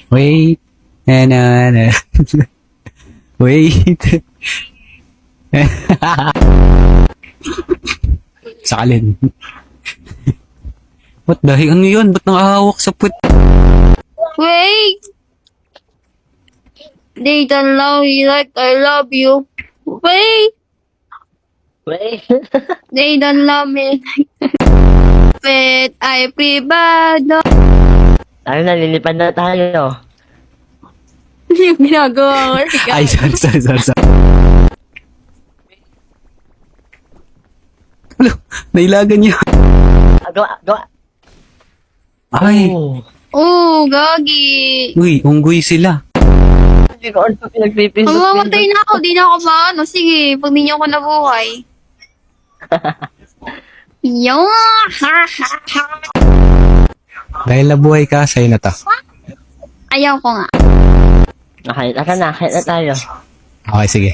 Wait. Na. Wait. Salin. What the heck? Ano yun? Ba't nakahawak sa put? Wait! They don't love you like I love you. Wait! Wait. They don't love me like Wait, I privado. Tayo na, lilipad na tayo. Yung ginagawa ko. Ay, sorry. Ano? Nailagan niya. Gawa. Ay. Oh. Oo, gagi. Uy, unggoy sila. Hindi ko ano pinagpipindot. Mamamatay na ako, di na ako maano. Sige, pag di niyo ako nabuhay. Yung Dahil nabuhay ka, sa'yo na to. Ayaw ko nga. Kahit na tayo. Okay, sige.